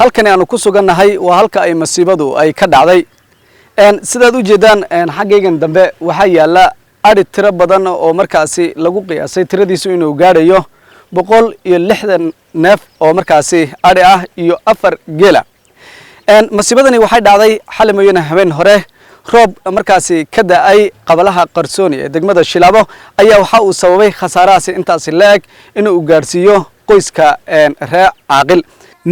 halkan aanu ku sugannahay waa halka ay masiibadu ay ka dhacday sidaad u jeedaan xaggaygan dambe waxaa yaala ari tiro badan oo markaasi lagu qiyaasay tiradiisu inuu gaadhayo 160 neef oo markaasi ari ah iyo 4 geela masiibadani waxay dhacday xalimayna habeen hore roob markaasi ka da'ay qabalaha qarsooni ee degmada Shilaabo ayaa waxa uu sababay khasaarahaasi intaas leeg inuu gaarsiiyo qoyska reer Caaqil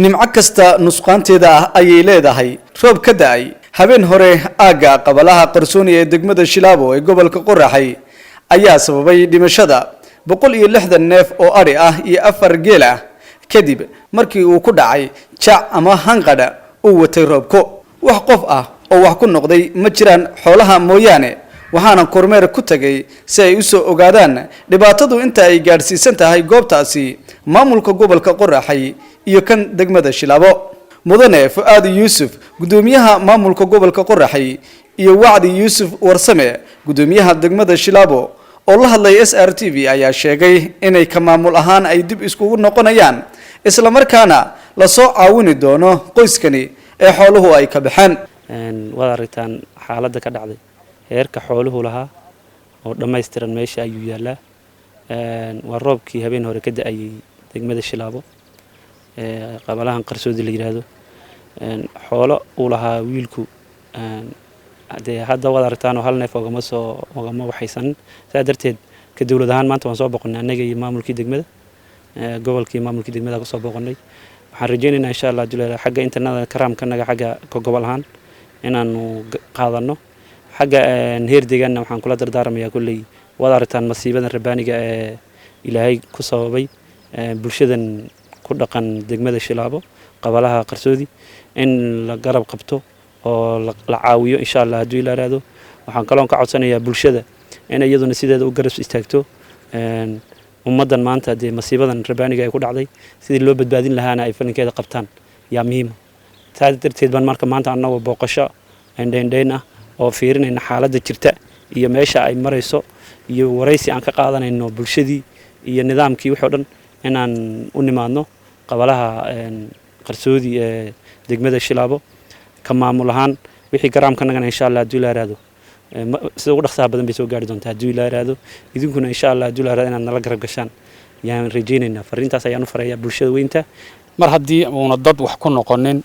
nimco kasta nusqaanteeda ayay leedahay roob ka da'ay habeen hore aaga qabalaha qarsooni ee degmada Shilaabo ee gobolka Qoraxay ayaa sababay dhimashada 160 neef oo ari ah iyo 4 geel ah kadib markii uu ku dhacay jac ama hanqadha uu watay roobko wax qof ah oo wax ku noqday ma jiraan xoolaha mooyaane waxaana kormeer ku tagay si ay u soo ogaadaan dhibaatadu inta ay gaarsiisan tahay goobtaasi maamulka gobolka Qoraxay iyo kan degmada Shilaabo mudane Fuad Yusuf gudoomiyaha maamulka gobolka Qoraxay iyo Wacdi Yusuf Warsame gudoomiyaha degmada Shilaabo oo la hadlay SRTV ayaa sheegay inay ka maamul ahaan ay dib iskugu noqonayaan isla markaana la soo caawini doono qoyskani ee xooluhu ay ka baxeen wada aritaan xaaladda ka dhacday heerka xooluhu lahaa oo dhameystiran meesha ayuu yaalaa waa roobkii habeen hore ka da'ay degmada Shilaabo qabalahan qarsoodi la yiraahdo xoolo uu lahaa wiilku hadda wada aritaan oo hal neef ogama waxaysan saa darteed ka dawlad ahaan maanta waan soo boqonnay anaga iyo maamulkii degmada gobolkii maamulkii degmada ku soo boqonnay waxaan rajaynaynaa insha Allah duleela xagga internada karaamkanaga xagga gobol ahaan inaanu qaadano xagga heer deegaanna waxaan kula dardaarmayaa kulley wada aritaan masiibadan rabaaniga ee ilaahay ku sababay bulshadan ku dhaqan degmada Shilaabo qabalaha qarsoodi in la garab qabto oo la caawiyo insha Allah haduu ilaaraado waxaan kaloon ka codsanayaa bulshada in iyaduna sideeda u garab istaagto ummadan maanta de masiibadan rabaaniga ay ku dhacday sidii loo badbaadin lahaana ay falinkeeda qabtaan yaa muhiim taas darteed baan marka maanta annagu booqasho indheyn ah oo fiirinayna xaaladda jirta iyo meesha ay marayso iyo wareysi aan ka qaadanayno bulshadii iyo nidaamkii wixii dhan inaan u nimaadno qabalaha qarsoodi ee degmada Shilaabo ka maamul ahaan wixii garaamkanaga insha Allah haduu ilaaraado sida ugu dhaqsaha badan bay soo gaari doontaa haduu ilaaraado idinkuna insha Allah haduu ilaaraado inaad nala garab gashaan yaan rajaynaynaa fariintaas ayaan u farayaa bulshada weynta mar haddii uuna dad wax ku noqonin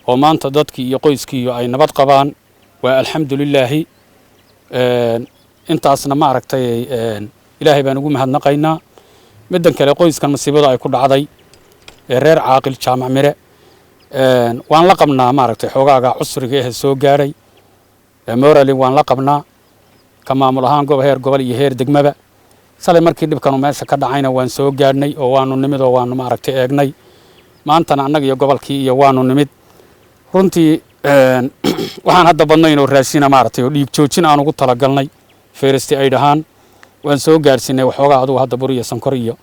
oo maanta dadkii iyo qoyskii ay nabad qabaan waa alxamdulillah intaasna ma aragtay ilaahay baan ugu mahadnaqaynaa midan kale qoyskan masiibada ay ku dhacday ee reer Caaqil Jaamac Mire waan la qabnaa ma aragtay xogaaga cusriga ee soo gaaray morally waan la qabnaa ka maamul ahaan gobol iyo heer degmaba salay markii dhibkan meesha ka dhacayna waan soo gaarnay oo waanu nimid oo waanu ma aragtay eegnay maantana annaga iyo gobolkii iyo waanu nimid runtii waxaan hadda badnayn oo raashin ma aragtay oo dhiig joojin aan ugu talagalnay feeristi ay dhahaan waan soo gaarsinay waxoogaa adigu hadda bur iyo sankor iyo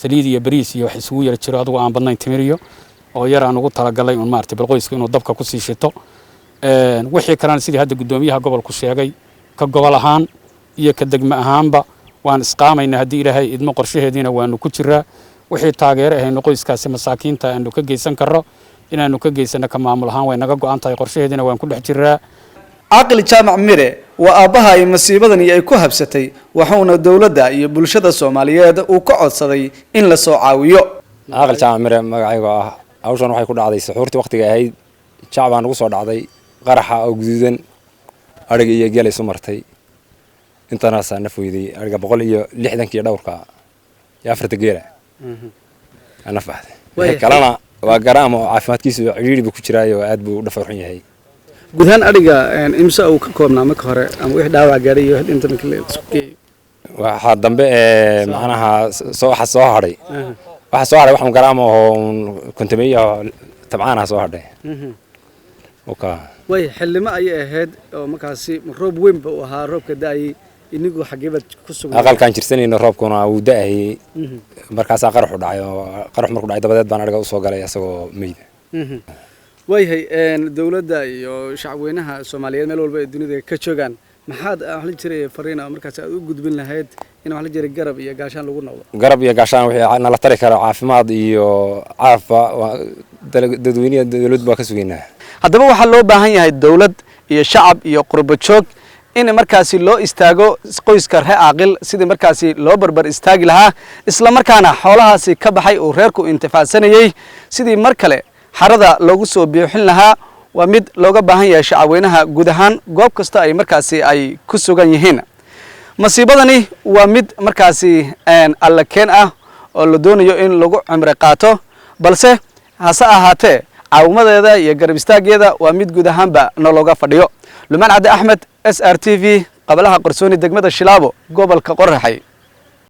saliid iyo bariis iyo wax isugu yar jiro adigu aan badnayn timir iyo oo yar aan ugu talagalay un ma aragtay bal qoyska inuu dabka ku sii shito wixii kalena sidii hadda gudoomiyaha gobolku sheegay ka gobol ahaan iyo ka degmo ahaanba waan isqaamayna haddii ilaahay idmo qorshaheediina waanu ku jiraa wixii taageero ahayno qoyskaasi masaakiinta aanu ka geysan karro inaanu ka geysano ka maamul ahaan way naga go'an tahay qorshaheediina waan ku dhex jiraa Caaqil Jaamac Mire waa aabaha ay masiibadani ay ku habsatay waxaana dawladda iyo bulshada Soomaaliyeed uu ka codsaday in la soo caawiyo Caaqil Jaamac Mire magacayga ah hawshan waxay ku dhacday suxuurtii waqtiga ahayd jacbaan ugu soo dhacday qaraxa oo guduudan ariga iyo geel isu martay intanaas aan nafweyday ariga 160 iyo dhowrka iyo 4 geela ana fahday kalana waa garaam oo caafimaadkiisu ciriiriba ku jiraayo aad buu u dhafarxun yahay gudahan ariga imsa uu ka koobnaa marka hore ama wixii dhaawac gaaray iyo inta markii la isku geeyay waxa dambe macnaha soo hadhay waxaan garaam oo kontameeyo tabcaana soo hadhay way xilimo ay ahayd oo markaasi roob weyn buu ahaa roobka da'ay inigu xageebad ku sugan aqalkan jirsanayna roobkuna uu da'ay markaas qarax u dhacay qarax markuu dhacay dabadeed baan ariga u soo galay asagoo meeyda wayhay dawladda iyo shacabweynaha Soomaaliyeed meel walba ee dunida ka joogan maxaad ahli jiray fariin markaas aad u gudbin lahayd in wax la jiray garab iyo gaashaan lagu noqdo garab iyo gaashaan wixii nala tari kara caafimaad iyo caafa dadweynaha dawlad baa ka sugeynaa haddaba waxaa loo baahan yahay dawlad iyo shacab iyo qurbo joog in markaasi loo istaago qoyska reer caaqil sidii markaasi loo barbar istaagi lahaa isla markaana xoolahaasi ka baxay uu reerku intifaasanayay sidii mar kale xarada loogu soo biixin lahaa waa mid looga baahan yahay shacabweynaha guud ahaan goob kasta ay markaasi ay ku sugan yihiin masiibadani waa mid markaasi alla keen ah oo la doonayo in lagu cimri qaato balse hase ahaatee caawimadeeda iyo garab istaageeda waa mid guud ahaanba nologa fadhiyo lumaan cabdi axmed SRTV qabalaha qarsooni degmada Shilaabo gobolka Qorraxay